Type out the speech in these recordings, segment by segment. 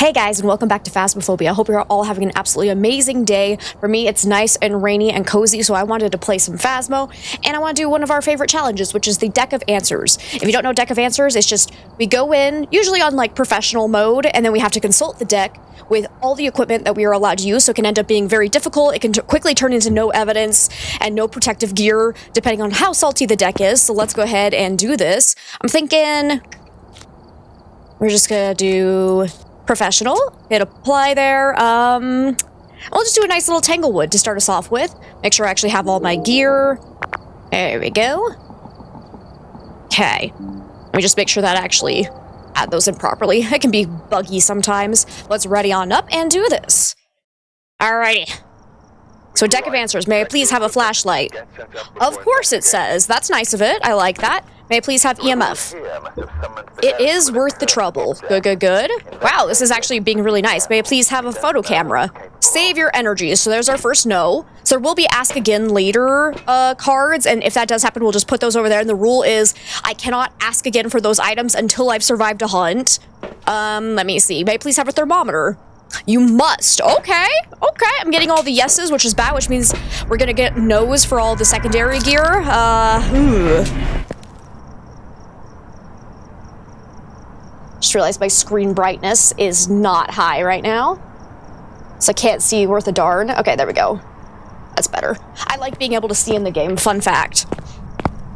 Hey guys, and welcome back to Phasmophobia. I hope you're all having an absolutely amazing day. For me, it's nice and rainy and cozy, so I wanted to play some Phasmo, and I want to do one of our favorite challenges, which is the Deck of Answers. If you don't know Deck of Answers, it's just, we go in, usually on like professional mode, and then we have to consult the deck with all the equipment that we are allowed to use, so it can end up being very difficult. It can quickly turn into no evidence and no protective gear, depending on how salty the deck is, so let's go ahead and do this. I'm thinking we're just gonna do professional, hit apply there. I'll just do a nice little Tanglewood to start us off with. Make sure I actually have all my gear. There we go. Okay. Let me just make sure that I actually add those in properly. It can be buggy sometimes. Let's ready on up and do this. Alrighty. So Deck of Answers, may I please have a flashlight? Of course it says. That's nice of it. I like that. May I please have EMF? It is worth the trouble. Good, good, good. Wow, this is actually being really nice. May I please have a photo camera? Save your energy. So there's our first no. So there will be ask again later cards, and if that does happen, we'll just put those over there. And the rule is I cannot ask again for those items until I've survived a hunt. Let me see. May I please have a thermometer? You must. Okay. Okay. I'm getting all the yeses, which is bad, which means we're gonna get no's for all the secondary gear. Just realized my screen brightness is not high right now, so I can't see worth a darn. Okay, there we go. That's better. I like being able to see in the game. Fun fact.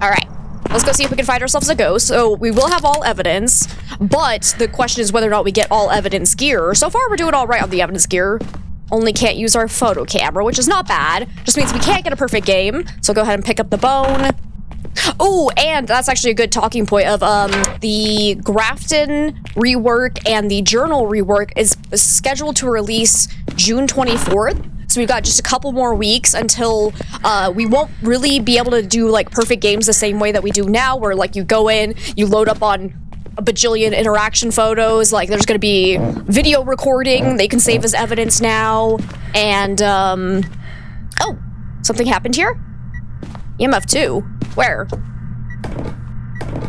All right. Let's go see if we can find ourselves a ghost. So we will have all evidence, but the question is whether or not we get all evidence gear. So far, we're doing all right on the evidence gear. Only can't use our photo camera, which is not bad. Just means we can't get a perfect game. So go ahead and pick up the bone. Oh, and that's actually a good talking point of the Grafton rework and the journal rework is scheduled to release June 24th. So we've got just a couple more weeks until we won't really be able to do like perfect games the same way that we do now, where like you go in, you load up on a bajillion interaction photos, like there's gonna be video recording, they can save as evidence now, and oh, something happened here? EMF 2? Where?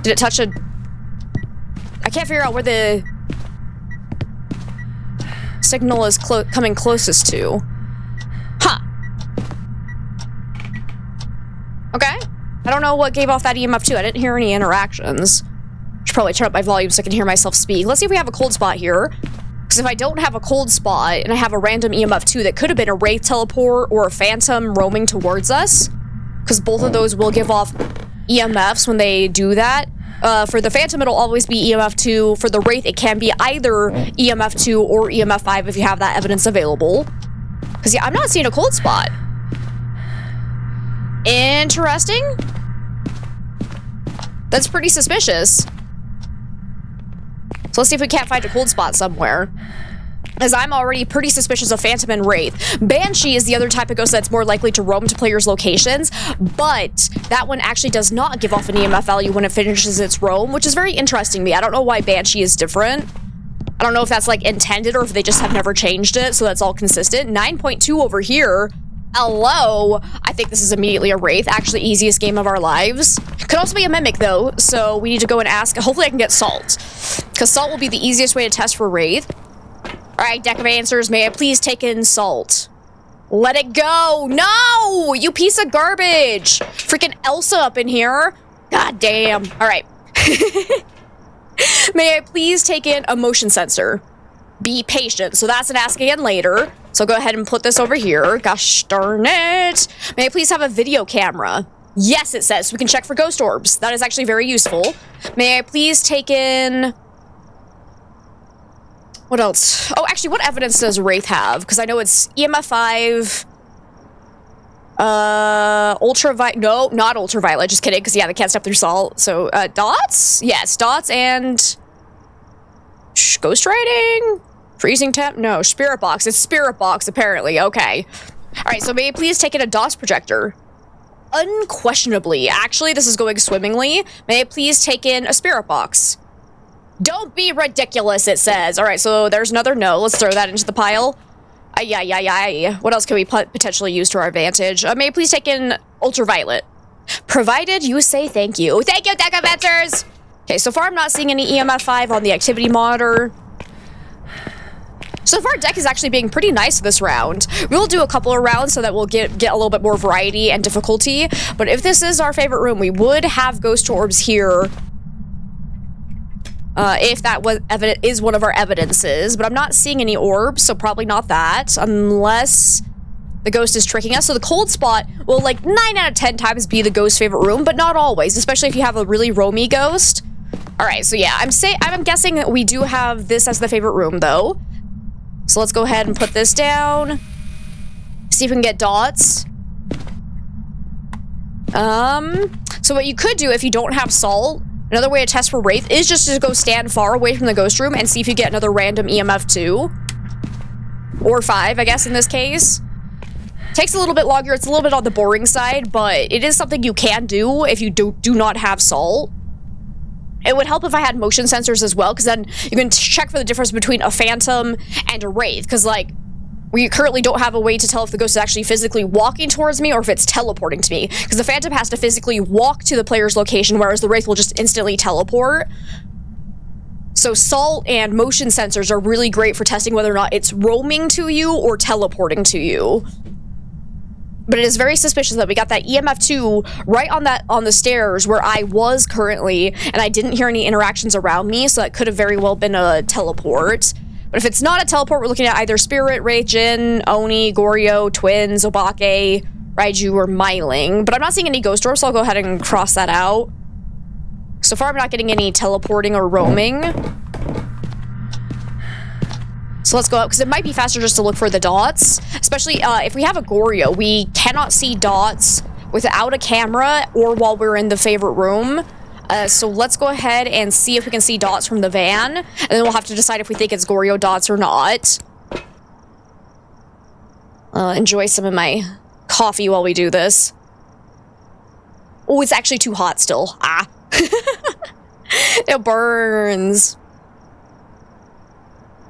Did it touch a... I can't figure out where the signal is coming closest to. Huh. Okay. I don't know what gave off that EMF 2. I didn't hear any interactions. Should probably turn up my volume so I can hear myself speak. Let's see if we have a cold spot here. Because if I don't have a cold spot and I have a random EMF 2, that could have been a Wraith teleport or a Phantom roaming towards us. Because both of those will give off EMFs when they do that. For the Phantom, it'll always be EMF 2. For the Wraith, it can be either EMF 2 or EMF 5 if you have that evidence available. Because, yeah, I'm not seeing a cold spot. Interesting. That's pretty suspicious. So let's see if we can't find a cold spot somewhere. As I'm already pretty suspicious of Phantom and Wraith. Banshee is the other type of ghost that's more likely to roam to players' locations, but that one actually does not give off an EMF value when it finishes its roam, which is very interesting to me. I don't know why Banshee is different. I don't know if that's like intended or if they just have never changed it, so that's all consistent. 9.2 over here. Hello. I think this is immediately a Wraith. Actually, easiest game of our lives. Could also be a Mimic though, so we need to go and ask. Hopefully I can get Salt, because Salt will be the easiest way to test for Wraith. Alright, Deck of Answers, may I please take in Salt? Let it go! No! You piece of garbage! Freaking Elsa up in here. God damn. Alright. May I please take in a motion sensor? Be patient. So that's an ask again later. So go ahead and put this over here. Gosh darn it. May I please have a video camera? Yes, it says. So we can check for ghost orbs. That is actually very useful. May I please take in... What else? Oh, actually, what evidence does Wraith have? Because I know it's EMF 5, ultraviolet. No, not ultraviolet. Just kidding. Because yeah, they can't step through salt. So dots. Yes, dots and ghost writing. Freezing temp. No, spirit box. It's spirit box apparently. Okay. All right. So may I please take in a DOS projector? Unquestionably. Actually, this is going swimmingly. May I please take in a spirit box? Don't be ridiculous, it says. All right, so there's another no. Let's throw that into the pile. Yeah. What else can we potentially use to our advantage? May I please take in ultraviolet? Provided you say thank you. Thank you, Deck of Answers! Okay, so far I'm not seeing any EMF 5 on the activity monitor. So far, deck is actually being pretty nice this round. We'll do a couple of rounds so that we'll get a little bit more variety and difficulty. But if this is our favorite room, we would have ghost orbs here. If that is one of our evidences. But I'm not seeing any orbs, so probably not that. Unless the ghost is tricking us. So the cold spot will like 9 out of 10 times be the ghost's favorite room, but not always. Especially if you have a really roamy ghost. Alright, so yeah, I'm guessing that we do have this as the favorite room, though. So let's go ahead and put this down. See if we can get dots. So what you could do if you don't have salt, another way to test for Wraith is just to go stand far away from the ghost room and see if you get another random EMF 2. Or 5, I guess, in this case. Takes a little bit longer, it's a little bit on the boring side, but it is something you can do if you do not have salt. It would help if I had motion sensors as well, because then you can check for the difference between a phantom and a wraith, because, like, we currently don't have a way to tell if the ghost is actually physically walking towards me or if it's teleporting to me, because the phantom has to physically walk to the player's location, whereas the wraith will just instantly teleport. So salt and motion sensors are really great for testing whether or not it's roaming to you or teleporting to you. But it is very suspicious that we got that EMF 2 right on the stairs where I was currently, and I didn't hear any interactions around me, so that could have very well been a teleport. But if it's not a teleport, we're looking at either Spirit, Wraith, Jin, Oni, Goryo, Twins, Obake, Raiju, or Myling. But I'm not seeing any ghost orbs, so I'll go ahead and cross that out. So far, I'm not getting any teleporting or roaming. So let's go up, because it might be faster just to look for the dots. Especially if we have a Goryo, we cannot see dots without a camera or while we're in the favorite room. So let's go ahead and see if we can see dots from the van. And then we'll have to decide if we think it's Goryo dots or not. Enjoy some of my coffee while we do this. Oh, it's actually too hot still. Ah. It burns.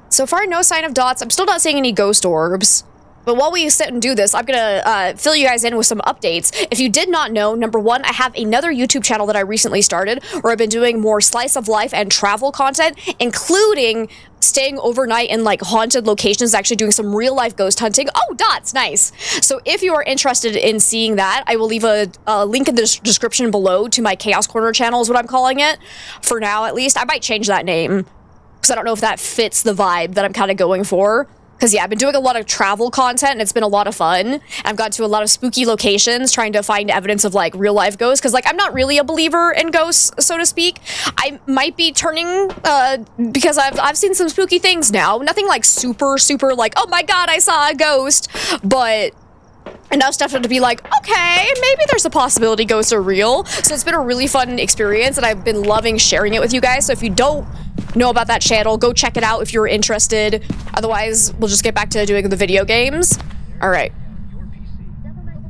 So far, no sign of dots. I'm still not seeing any ghost orbs. But while we sit and do this, I'm gonna fill you guys in with some updates. If you did not know, number one, I have another YouTube channel that I recently started where I've been doing more slice of life and travel content, including staying overnight in like haunted locations, actually doing some real life ghost hunting. Oh, dots, nice. So if you are interested in seeing that, I will leave a link in the description below to my Chaos Corner channel is what I'm calling it. For now, at least. I might change that name, because I don't know if that fits the vibe that I'm kind of going for. Because, yeah, I've been doing a lot of travel content, and it's been a lot of fun. I've gone to a lot of spooky locations trying to find evidence of, like, real-life ghosts. Because, like, I'm not really a believer in ghosts, so to speak. I might be turning, because I've seen some spooky things now. Nothing, like, super, like, oh my god, I saw a ghost. But enough stuff to be like, okay, maybe there's a possibility ghosts are real. So it's been a really fun experience, and I've been loving sharing it with you guys. So if you don't know about that channel, go check it out if you're interested. Otherwise, we'll just get back to doing the video games. All right.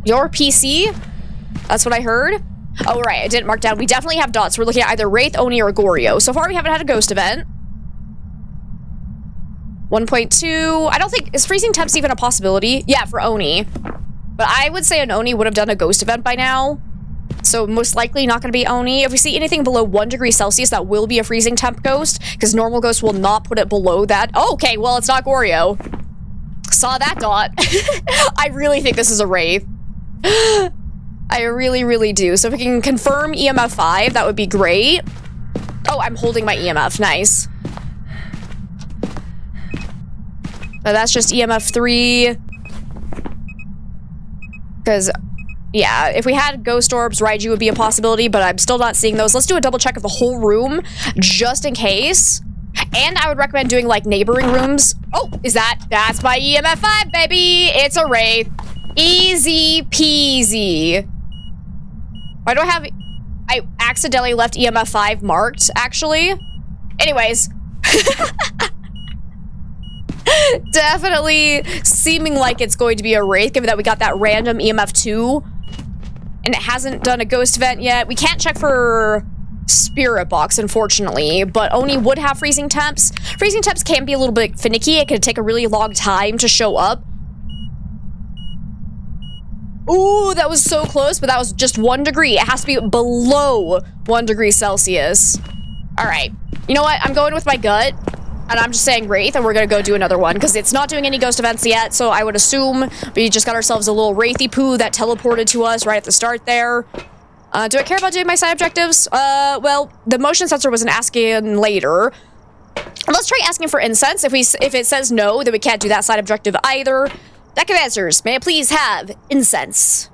Your PC? That's what I heard. Oh, right. I didn't mark down. We definitely have dots. We're looking at either Wraith, Oni, or Goryo. So far, we haven't had a ghost event. 1.2. I don't think... Is freezing temps even a possibility? Yeah, for Oni. But I would say an Oni would have done a ghost event by now. So most likely not going to be Oni. If we see anything below 1 degree Celsius, that will be a freezing temp ghost, because normal ghosts will not put it below that. Oh, okay, well, it's not Goryo. Saw that dot. I really think this is a Wraith. I really do. So if we can confirm EMF 5, that would be great. Oh, I'm holding my EMF. Nice. But that's just EMF 3. Because... yeah, if we had ghost orbs, Raiju would be a possibility, but I'm still not seeing those. Let's do a double check of the whole room, just in case. And I would recommend doing, like, neighboring rooms. Oh, that's my EMF 5, baby! It's a Wraith. Easy peasy. Why do I accidentally left EMF 5 marked, actually. Anyways. Definitely seeming like it's going to be a Wraith, given that we got that random EMF 2. And it hasn't done a ghost event yet. We can't check for Spirit Box, unfortunately, but Oni would have freezing temps. Freezing temps can be a little bit finicky. It could take a really long time to show up. Ooh, that was so close, but that was just 1 degree. It has to be below 1 degree Celsius. All right. You know what? I'm going with my gut. And I'm just saying Wraith, and we're gonna go do another one, because it's not doing any ghost events yet, so I would assume we just got ourselves a little Wraithy poo that teleported to us right at the start there. Do I care about doing my side objectives? Well, the motion sensor wasn't asking later. Let's try asking for incense. If it says no, then we can't do that side objective either. Deck of answers. May I please have incense?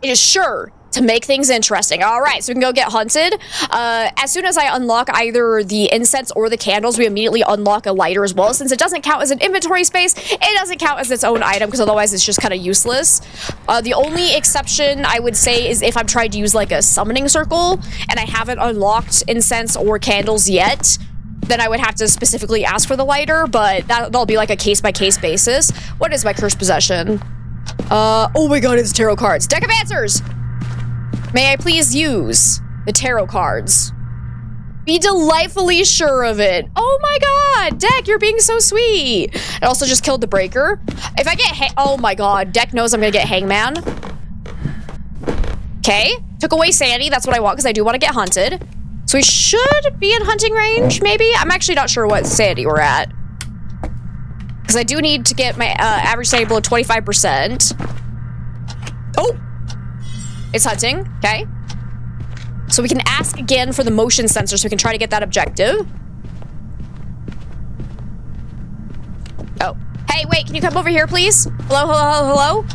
It is sure to make things interesting. All right, so we can go get hunted. As soon as I unlock either the incense or the candles, we immediately unlock a lighter as well. Since it doesn't count as an inventory space, it doesn't count as its own item, because otherwise it's just kind of useless. The only exception I would say is if I'm trying to use like a summoning circle and I haven't unlocked incense or candles yet, then I would have to specifically ask for the lighter, but that'll be like a case-by-case basis. What is my cursed possession? Oh my god, it's tarot cards. Deck of answers! May I please use the tarot cards? Be delightfully sure of it. Oh my god, Deck, you're being so sweet. It also just killed the breaker. If I get oh my god, Deck knows I'm gonna get hangman. Okay, took away sanity. That's what I want, because I do want to get hunted. So we should be in hunting range, maybe? I'm actually not sure what sanity we're at, because I do need to get my average sanity below 25%. Oh! It's hunting, okay. So we can ask again for the motion sensor so we can try to get that objective. Oh. Hey, wait, can you come over here, please? Hello, hello, hello?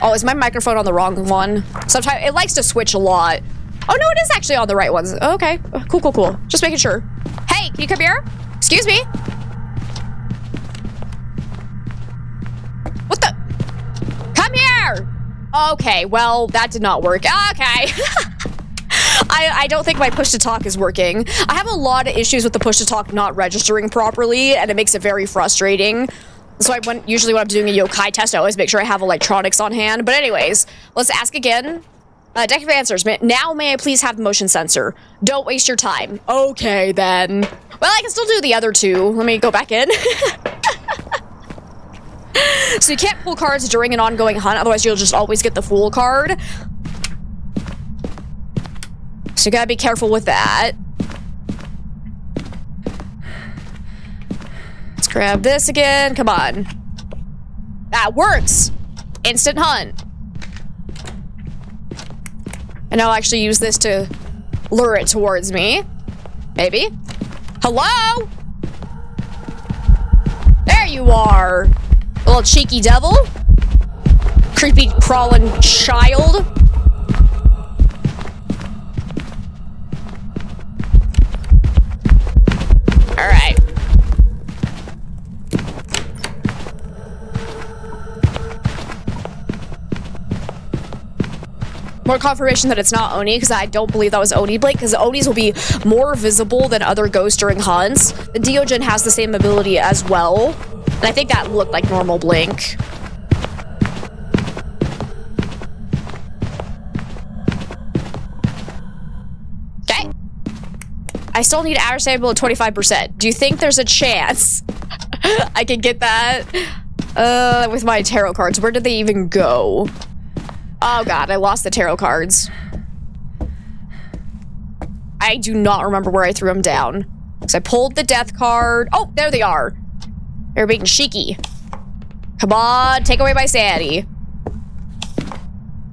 Oh, is my microphone on the wrong one? Sometimes it likes to switch a lot. Oh, no, it is actually on the right ones. Okay, cool, cool, cool. Just making sure. Hey, can you come here? Excuse me? What the? Come here! Okay, well, that did not work. Okay. I don't think my push-to-talk is working. I have a lot of issues with the push-to-talk not registering properly, and it makes it very frustrating. So usually when I'm doing a yokai test, I always make sure I have electronics on hand. But anyways, let's ask again. Deck of answers. Now may I please have the motion sensor? Don't waste your time. Okay, then. Well, I can still do the other two. Let me go back in. So you can't pull cards during an ongoing hunt, otherwise you'll just always get the fool card. So you gotta be careful with that. Let's grab this again. Come on. That works! Instant hunt. And I'll actually use this to lure it towards me. Maybe. Hello? There you are. Little cheeky devil. Creepy crawling child. Alright. More confirmation that it's not Oni, because I don't believe that was Oni Blink, because Onis will be more visible than other ghosts during hunts. The Deogen has the same ability as well. And I think that looked like normal Blink. Okay. I still need average sanity below 25%. Do you think there's a chance I can get that with my tarot cards? Where did they even go? Oh god, I lost the tarot cards. I do not remember where I threw them down. So I pulled the death card. Oh, there they are. They're being cheeky. Come on, take away my sanity.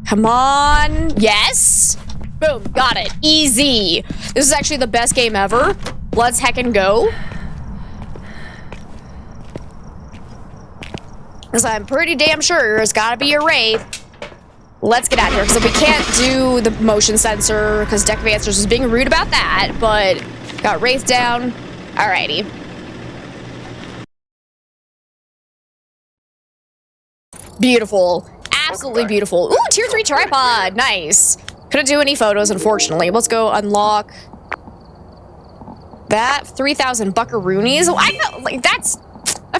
Come on. Yes. Boom, got it. Easy. This is actually the best game ever. Let's heckin' go. Because I'm pretty damn sure there's gotta be a wraith. Let's get out of here, because if we can't do the motion sensor, because Deck of Answers is being rude about that, but got wraith down. Alrighty. Beautiful. Absolutely beautiful. Ooh, tier 3 tripod. Nice. Couldn't do any photos, unfortunately. Let's go unlock that. 3,000 buckaroonies. Oh, I felt like that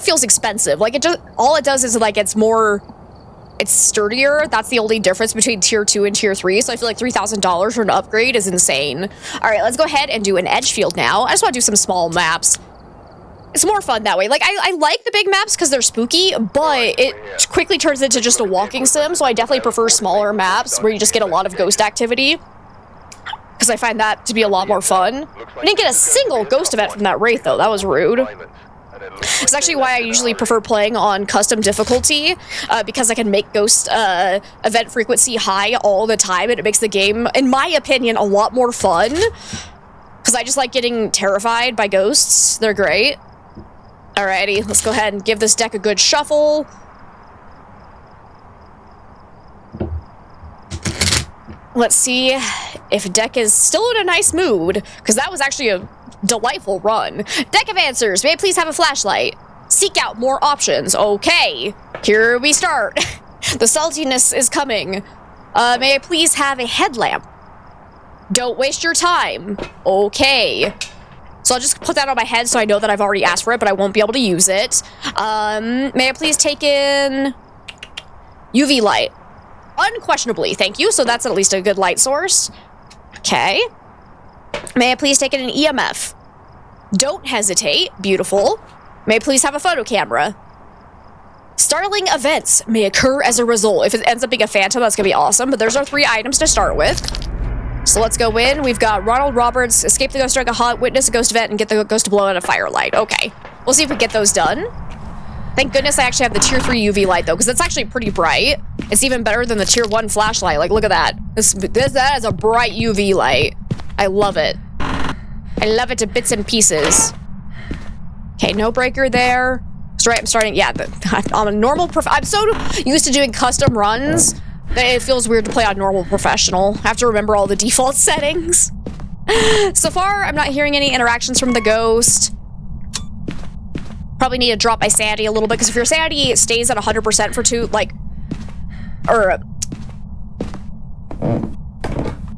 feels expensive. Like it just, all it does is like it's sturdier. That's the only difference between tier 2 and tier 3. So I feel like $3,000 for an upgrade is insane. All right, let's go ahead and do an edge field now. I just want to do some small maps. It's more fun that way. Like, I like the big maps because they're spooky, but it quickly turns into just a walking sim, so I definitely prefer smaller maps where you just get a lot of ghost activity. because I find that to be a lot more fun. I didn't get a single ghost event from that Wraith, though. That was rude. It's actually why I usually prefer playing on custom difficulty, because I can make ghost event frequency high all the time, and it makes the game, in my opinion, a lot more fun. Because I just like getting terrified by ghosts. They're great. Alrighty, let's go ahead and give this deck a good shuffle. Let's see if deck is still in a nice mood, because that was actually a delightful run. Deck of answers. May I please have a flashlight? Seek out more options. Okay, here we start. The saltiness is coming. May I please have a headlamp? Don't waste your time. Okay. So I'll just put that on my head so I know that I've already asked for it, but I won't be able to use it. May I please take in UV light? Unquestionably, thank you. So that's at least a good light source. Okay. May I please take in an EMF? Don't hesitate. Beautiful. May I please have a photo camera? Startling events may occur as a result. If it ends up being a phantom, that's going to be awesome. But there's our 3 items to start with. So let's go in. We've got Ronald Roberts, escape the ghost, strike a hunt, witness a ghost event, and get the ghost to blow out a firelight. Okay. We'll see if we get those done. Thank goodness I actually have the tier 3 UV light, though, because it's actually pretty bright. It's even better than the tier 1 flashlight. Like, look at that. That is a bright UV light. I love it. I love it to bits and pieces. Okay, no breaker there. I'm starting, yeah, I'm a normal I'm so used to doing custom runs that it feels weird to play on normal professional. I have to remember all the default settings. So far, I'm not hearing any interactions from the ghost. Probably need to drop my sanity a little bit, because if your sanity stays at 100% for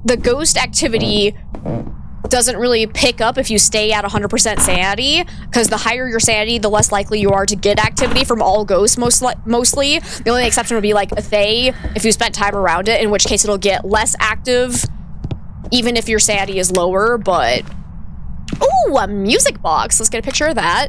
the ghost activity doesn't really pick up if you stay at 100% sanity, because the higher your sanity, the less likely you are to get activity from all ghosts, mostly. The only exception would be like a Thay, if you spent time around it, in which case it'll get less active, even if your sanity is lower, but... Ooh, a music box. Let's get a picture of that.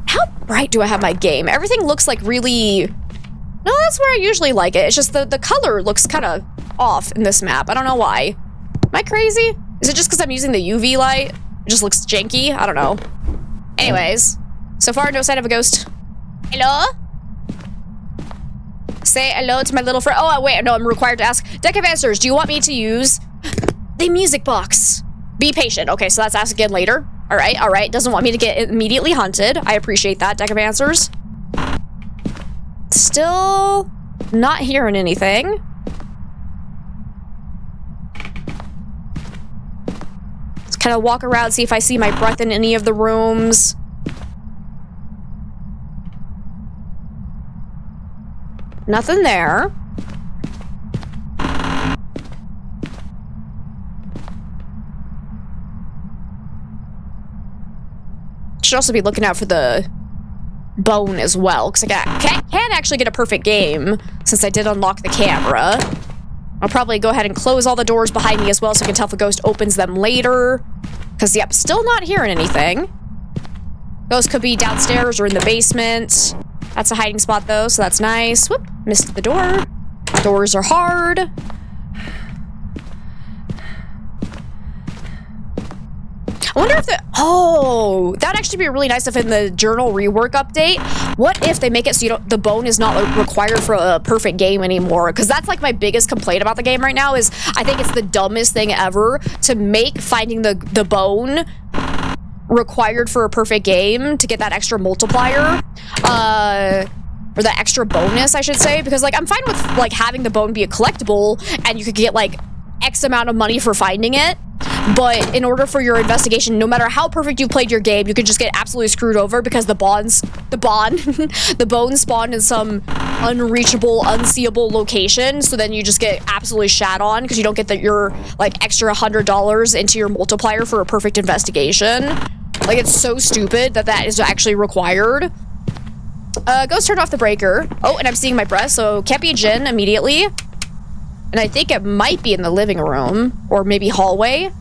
How bright do I have my game? Everything looks like really... No, that's where I usually like it. It's just the color looks kind of off in this map. I don't know why. Am I crazy? Is it just because I'm using the UV light? It just looks janky? I don't know. Anyways, so far no sign of a ghost. Hello? Say hello to my little friend. Oh, wait, no, I'm required to ask. Deck of answers, do you want me to use the music box? Be patient. Okay, so that's asked again later. All right. Doesn't want me to get immediately hunted. I appreciate that, deck of answers. Still not hearing anything. Let's kind of walk around, see if I see my breath in any of the rooms. Nothing there. Should also be looking out for the bone as well, because I can actually get a perfect game since I did unlock the camera. I'll probably go ahead and close all the doors behind me as well so I can tell if a ghost opens them later. Because, yep, still not hearing anything. Ghost could be downstairs or in the basement. That's a hiding spot, though, so that's nice. Whoop, missed the door. Doors are hard. I wonder if that'd actually be really nice if in the journal rework update, what if they make it so the bone is not required for a perfect game anymore? Because that's like my biggest complaint about the game right now is I think it's the dumbest thing ever to make finding the bone required for a perfect game to get that extra multiplier, or that extra bonus, I should say, because like I'm fine with like having the bone be a collectible and you could get like X amount of money for finding it. But in order for your investigation, no matter how perfect you played your game, you could just get absolutely screwed over because the bones spawned in some unreachable, unseeable location. So then you just get absolutely shat on because you don't get your like extra $100 into your multiplier for a perfect investigation. Like, it's so stupid that is actually required. Ghost turned off the breaker. Oh, and I'm seeing my breath, so can't be a djinn immediately. And I think it might be in the living room or maybe hallway.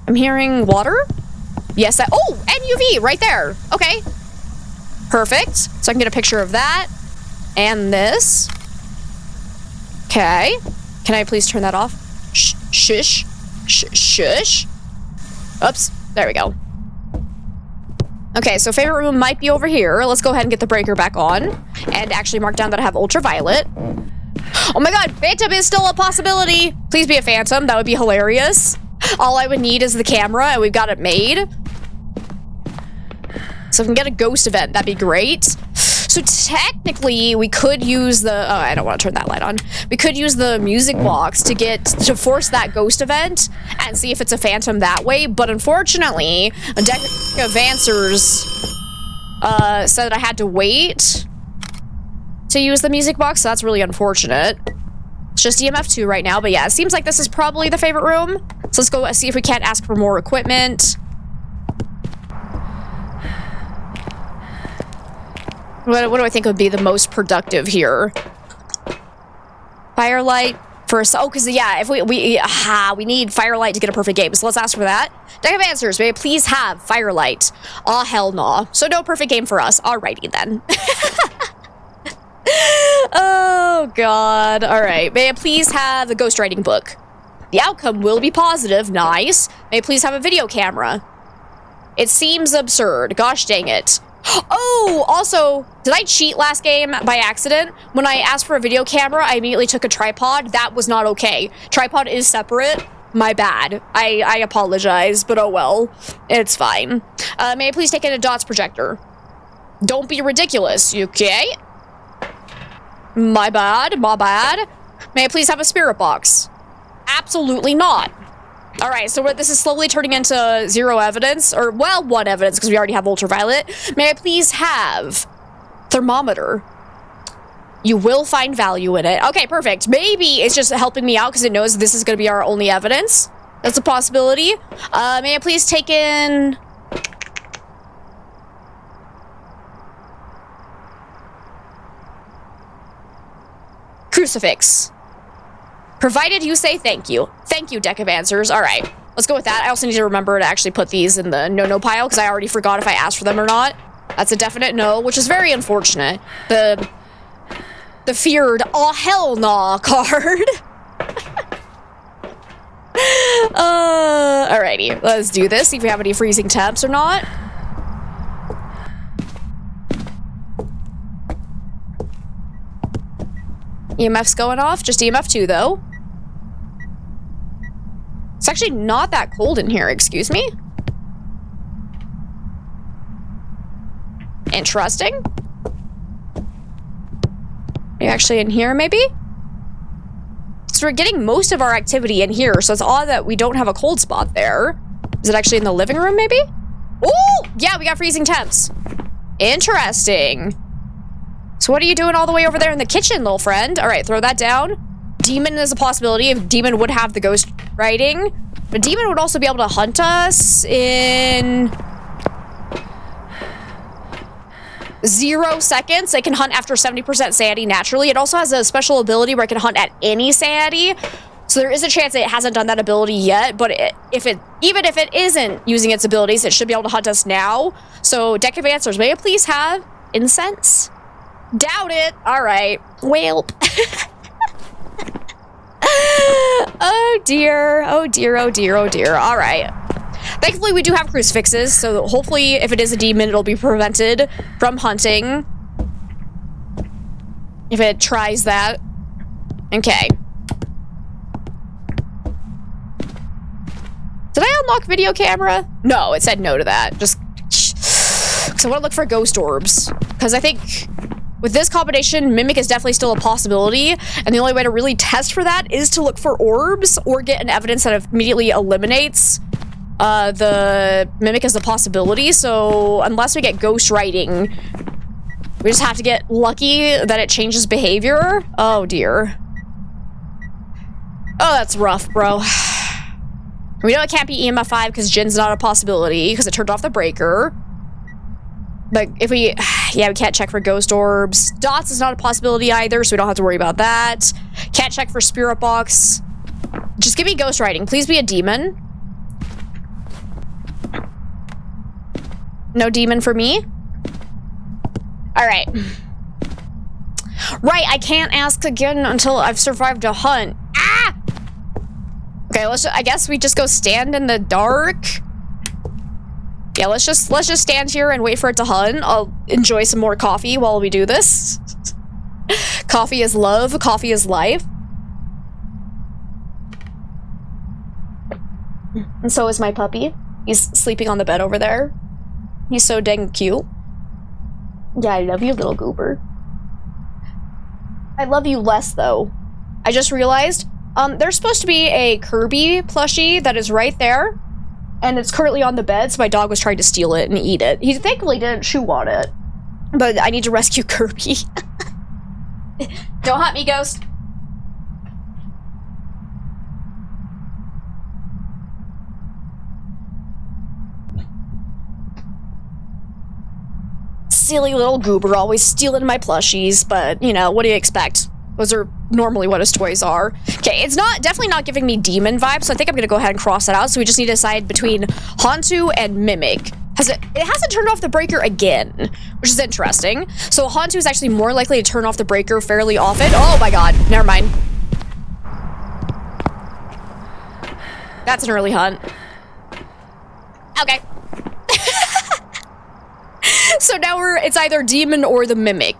I'm hearing water. Yes, oh, and UV right there. Okay. Perfect. So I can get a picture of that. And this. Okay. Can I please turn that off? Shush. Shush. Oops. There we go. Okay, so favorite room might be over here. Let's go ahead and get the breaker back on. And actually mark down that I have ultraviolet. Oh my god, phantom is still a possibility. Please be a phantom. That would be hilarious. All I would need is the camera, and we've got it made. So if we can get a ghost event, that'd be great. So technically, we could use the... Oh, I don't want to turn that light on. We could use the music box to force that ghost event and see if it's a phantom that way. But unfortunately, a deck of answers said I had to wait to use the music box. So that's really unfortunate. It's just EMF 2 right now. But yeah, it seems like this is probably the favorite room. So let's go see if we can't ask for more equipment. What do I think would be the most productive here? Firelight first. Oh, because yeah, if we need firelight to get a perfect game. So let's ask for that. Deck of answers. May I please have firelight? Oh, hell no. So no perfect game for us. Alrighty then. Oh god. All right. May I please have the ghostwriting book? The outcome will be positive. Nice. May I please have a video camera? It seems absurd. Gosh dang it. Oh, also, did I cheat last game by accident? When I asked for a video camera, I immediately took a tripod. That was not okay. Tripod is separate. My bad. I apologize, but oh well. It's fine. May I please take in a dots projector? Don't be ridiculous, okay? My bad, my bad. May I please have a spirit box? Absolutely not. All right, so this is slowly turning into 0 evidence, or, well, 1 evidence, because we already have ultraviolet. May I please have thermometer? You will find value in it. Okay, perfect. Maybe it's just helping me out because it knows this is going to be our only evidence. That's a possibility. May I please take in... crucifix. Provided you say thank you. Thank you, deck of answers. All right, let's go with that. I also need to remember to actually put these in the no-no pile because I already forgot if I asked for them or not. That's a definite no, which is very unfortunate. The feared oh hell nah card. Alrighty, let's do this. See if we have any freezing temps or not. EMF's going off. Just EMF 2 though. It's actually not that cold in here, excuse me. Interesting. Are you actually in here, maybe? So we're getting most of our activity in here, so it's odd that we don't have a cold spot there. Is it actually in the living room, maybe? Oh, yeah, we got freezing temps. Interesting. So what are you doing all the way over there in the kitchen, little friend? All right, throw that down. Demon is a possibility. If Demon would have the ghost writing. But Demon would also be able to hunt us in 0 seconds. It can hunt after 70% sanity naturally. It also has a special ability where it can hunt at any sanity. So there is a chance it hasn't done that ability yet, but even if it isn't using its abilities, it should be able to hunt us now. So deck of answers, may I please have incense? Doubt it. All right. Well. Oh dear. Oh dear. Oh dear. Oh dear. All right. Thankfully, we do have crucifixes, so hopefully, if it is a demon, it'll be prevented from hunting. If it tries that. Okay. Did I unlock video camera? No, it said no to that. Just... So I want to look for ghost orbs. Because I think... with this combination, Mimic is definitely still a possibility, and the only way to really test for that is to look for orbs or get an evidence that immediately eliminates the Mimic as a possibility. So unless we get ghost writing, we just have to get lucky that it changes behavior. Oh dear. Oh, that's rough, bro. We know it can't be EMF 5 because Jin's not a possibility because it turned off the breaker. But if we... yeah, we can't check for ghost orbs. Dots is not a possibility either, so we don't have to worry about that. Can't check for spirit box. Just give me ghost writing. Please be a demon. No demon for me. All right. Right, I can't ask again until I've survived a hunt. Ah! Okay, I guess we just go stand in the dark. Yeah, let's just stand here and wait for it to hunt. I'll enjoy some more coffee while we do this. Coffee is love, coffee is life. And so is my puppy. He's sleeping on the bed over there. He's so dang cute. Yeah, I love you, little goober. I love you less, though. I just realized, there's supposed to be a Kirby plushie that is right there, and it's currently on the bed, so my dog was trying to steal it and eat it. He thankfully didn't chew on it. But I need to rescue Kirby. Don't hunt me, ghost. Silly little goober, always stealing my plushies, but, you know, what do you expect? Those are normally what his toys are. Okay, it's definitely not giving me demon vibes, so I think I'm gonna go ahead and cross that out, so we just need to decide between Hantu and Mimic. It hasn't turned off the breaker again, which is interesting. So Hantu is actually more likely to turn off the breaker fairly often. Oh my god, never mind. That's an early hunt. Okay. So now it's either demon or the Mimic.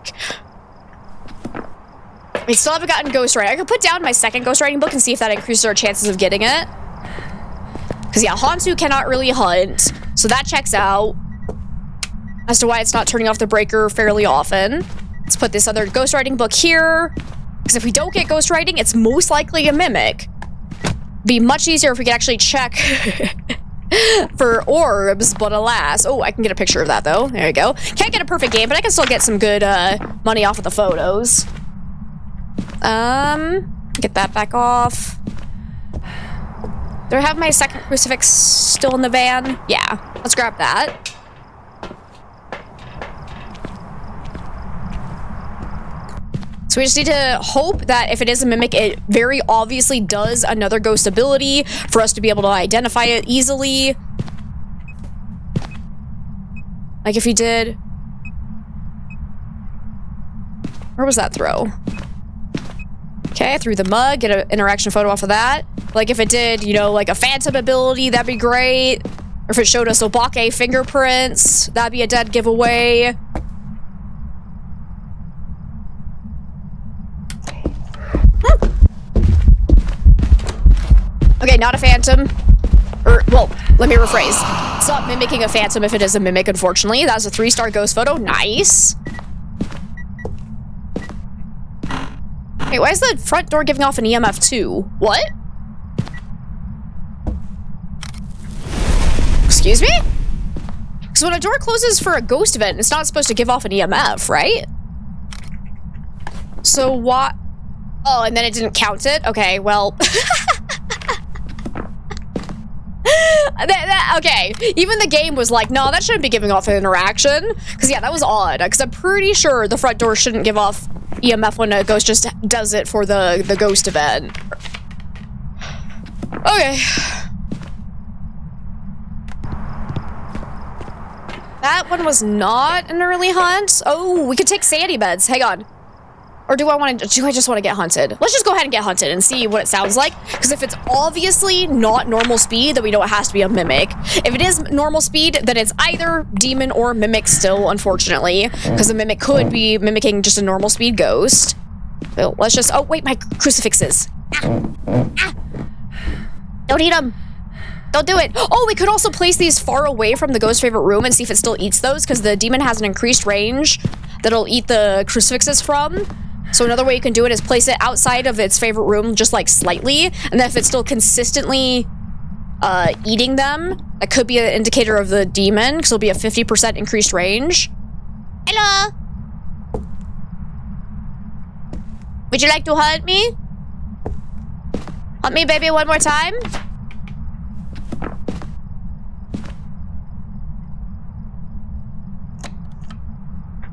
We still haven't gotten ghostwriting. I could put down my second ghostwriting book and see if that increases our chances of getting it. Because yeah, Hantu cannot really hunt, so that checks out as to why it's not turning off the breaker fairly often. Let's put this other ghostwriting book here, because if we don't get ghostwriting, it's most likely a Mimic. Be much easier if we could actually check for orbs, but alas. Oh, I can get a picture of that, though. There you go. Can't get a perfect game, but I can still get some good money off of the photos. Get that back off. Do I have my second crucifix still in the van? Yeah, let's grab that. So we just need to hope that if it is a Mimic, it very obviously does another ghost ability for us to be able to identify it easily. Like if he did... Where was that throw? Okay, I threw the mug, get an interaction photo off of that. Like if it did, you know, like a phantom ability, that'd be great. Or if it showed us Obake fingerprints, that'd be a dead giveaway. Okay, not a phantom. Or, well, let me rephrase. It's not mimicking a phantom if it is a Mimic, unfortunately. That's a 3-star ghost photo. Nice. Hey, why is the front door giving off an EMF too? What? Excuse me? So when a door closes for a ghost event, it's not supposed to give off an EMF, right? So what? Oh, and then it didn't count it? Okay, well... okay, even the game was like, no, that shouldn't be giving off an interaction. Because, yeah, that was odd. Because I'm pretty sure the front door shouldn't give off EMF when a ghost just does it for the ghost event. Okay. That one was not an early hunt. Oh, we could take sandy beds. Hang on. Or do I just want to get hunted? Let's just go ahead and get hunted and see what it sounds like. Because if it's obviously not normal speed, then we know it has to be a Mimic. If it is normal speed, then it's either demon or Mimic still, unfortunately. Because the Mimic could be mimicking just a normal speed ghost. So let's just... Oh, wait, my crucifixes. Ah. Don't eat them. Don't do it. Oh, we could also place these far away from the ghost favorite room and see if it still eats those. Because the demon has an increased range that it'll eat the crucifixes from. So another way you can do it is place it outside of its favorite room, just like slightly, and then if it's still consistently eating them, that could be an indicator of the demon, because it'll be a 50% increased range. Hello! Would you like to hunt me? Hunt me, baby, one more time?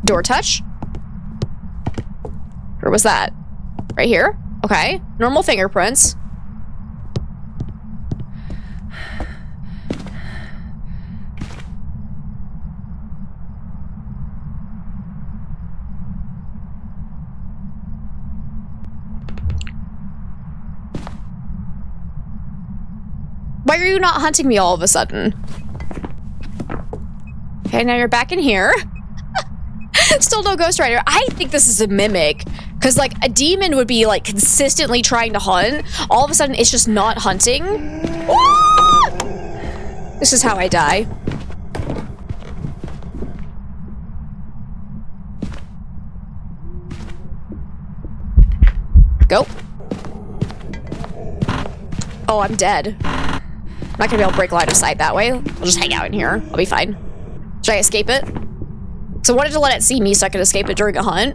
Door touch? Where was that? Right here? Okay. Normal fingerprints. Why are you not hunting me all of a sudden? Okay, now you're back in here. Still no Ghost Rider. I think this is a mimic. Because, like, a demon would be, like, consistently trying to hunt. All of a sudden, it's just not hunting. Ah! This is how I die. Go. Oh, I'm dead. I'm not gonna be able to break line of sight that way. I'll just hang out in here. I'll be fine. Should I escape it? So I wanted to let it see me so I could escape it during a hunt.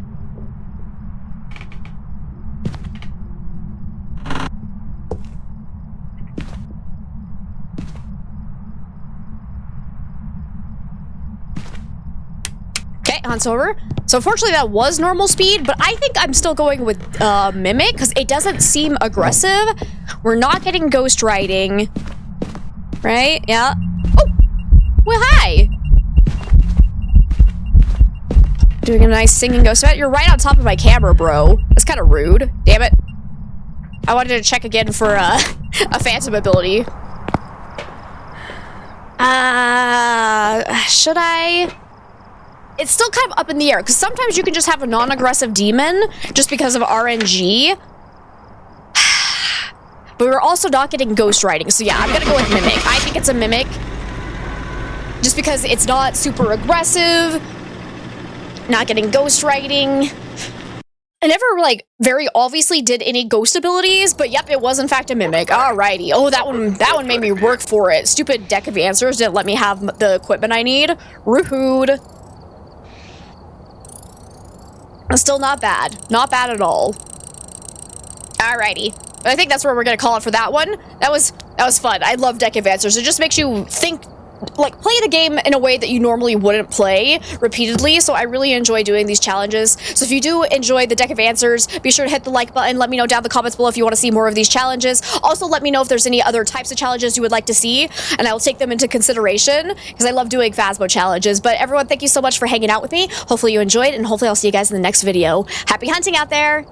Okay, hunt's over. So unfortunately that was normal speed, but I think I'm still going with Mimic because it doesn't seem aggressive. We're not getting ghost riding. Right? Yeah. Oh! Well, hi! Doing a nice singing ghost event. You're right on top of my camera, bro. That's kind of rude. Damn it. I wanted to check again for a phantom ability. Should I? It's still kind of up in the air, because sometimes you can just have a non-aggressive demon just because of RNG. But we're also not getting ghost riding, so yeah, I'm gonna go with Mimic. I think it's a Mimic. Just because it's not super aggressive. Not getting ghost riding. I never, like, very obviously did any ghost abilities, but yep, it was in fact a Mimic. Alrighty. Oh, that one made me work for it. Stupid deck of answers didn't let me have the equipment I need. Rude. Still not bad. Not bad at all. Alrighty. But I think that's where we're gonna call it for that one. That was fun. I love deck of answers. It just makes you think, like, play the game in a way that you normally wouldn't play repeatedly, so I really enjoy doing these challenges. So if you do enjoy the deck of answers, be sure to hit the like button. Let me know down in the comments below if you want to see more of these challenges. Also, let me know if there's any other types of challenges you would like to see, and I will take them into consideration, because I love doing Phasmo challenges. But everyone, thank you so much for hanging out with me. Hopefully you enjoyed, and hopefully I'll see you guys in the next video. Happy hunting out there!